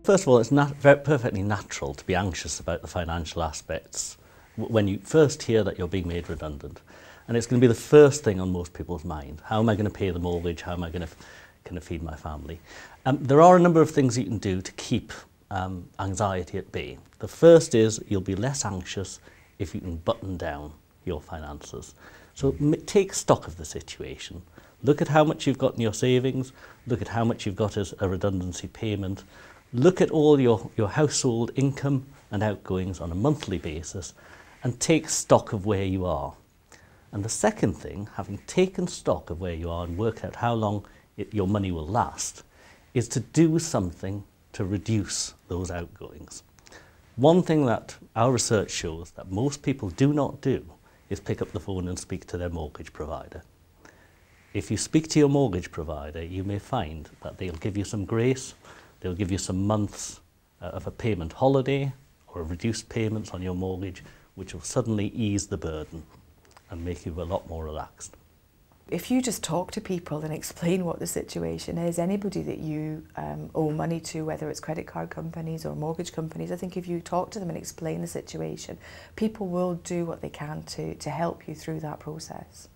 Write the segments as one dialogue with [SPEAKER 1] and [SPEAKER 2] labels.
[SPEAKER 1] First of all, it's perfectly natural to be anxious about the financial aspects when you first hear that you're being made redundant. And it's going to be the first thing on most people's mind. How am I going to pay the mortgage? How am I going to feed my family? There are a number of things you can do to keep anxiety at bay. The first is you'll be less anxious if you can button down your finances. So take stock of the situation. Look at how much you've got in your savings. Look at how much you've got as a redundancy payment. Look at all your household income and outgoings on a monthly basis and take stock of where you are. And the second thing, having taken stock of where you are and worked out how long your money will last, is to do something to reduce those outgoings. One thing that our research shows that most people do not do is pick up the phone and speak to their mortgage provider. If you speak to your mortgage provider, you may find that they'll give you some grace, they'll give you some months of a payment holiday or reduced payments on your mortgage, which will suddenly ease the burden and make you a lot more relaxed.
[SPEAKER 2] If you just talk to people and explain what the situation is, anybody that you owe money to, whether it's credit card companies or mortgage companies, I think if you talk to them and explain the situation, people will do what they can to help you through that process.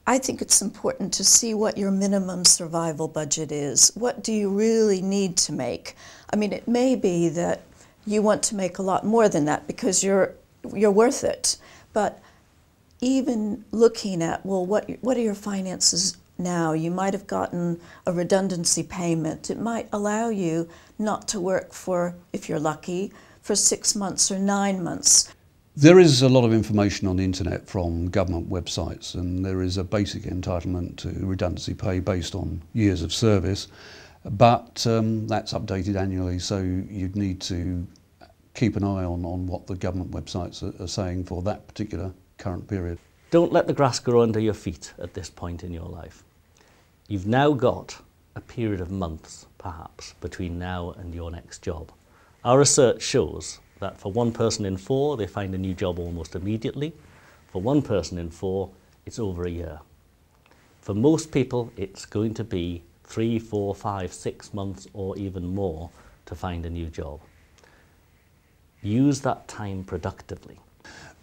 [SPEAKER 3] I think it's important to see what your minimum survival budget is. What do you really need to make? I mean, it may be that you want to make a lot more than that because you're worth it, but even looking at, well, what are your finances now? You might have gotten a redundancy payment. It might allow you not to work for, if you're lucky, for 6 months or 9 months.
[SPEAKER 4] There is a lot of information on the internet from government websites, and there is a basic entitlement to redundancy pay based on years of service, but that's updated annually, so you'd need to keep an eye on what the government websites are saying for that particular current period.
[SPEAKER 1] Don't let the grass grow under your feet at this point in your life. You've now got a period of months, perhaps, between now and your next job. Our research shows that for 1 person in 4, they find a new job almost immediately. For 1 person in 4, it's over a year. For most people, it's going to be 3, 4, 5, 6 months or even more to find a new job. Use that time productively.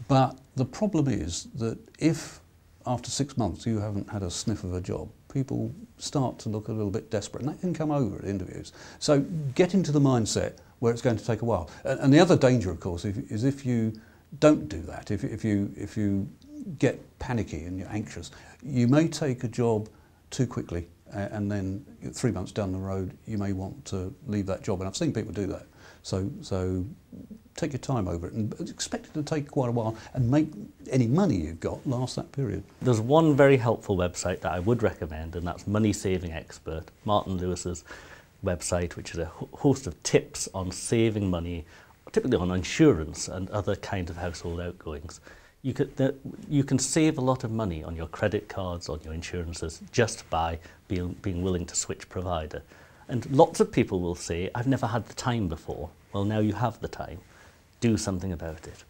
[SPEAKER 4] But the problem is that if after 6 months you haven't had a sniff of a job, people start to look a little bit desperate, and that can come over at interviews. So get into the mindset where it's going to take a while. And the other danger, of course, is if you don't do that, if you get panicky and you're anxious, you may take a job too quickly, and then 3 months down the road you may want to leave that job. And I've seen people do that. So take your time over it and expect it to take quite a while and make any money you've got last that period.
[SPEAKER 1] There's one very helpful website that I would recommend, and that's Money Saving Expert, Martin Lewis's website, which is a host of tips on saving money, typically on insurance and other kinds of household outgoings. You can save a lot of money on your credit cards, on your insurances, just by being willing to switch provider. And lots of people will say, I've never had the time before. Well, now you have the time. Do something about it.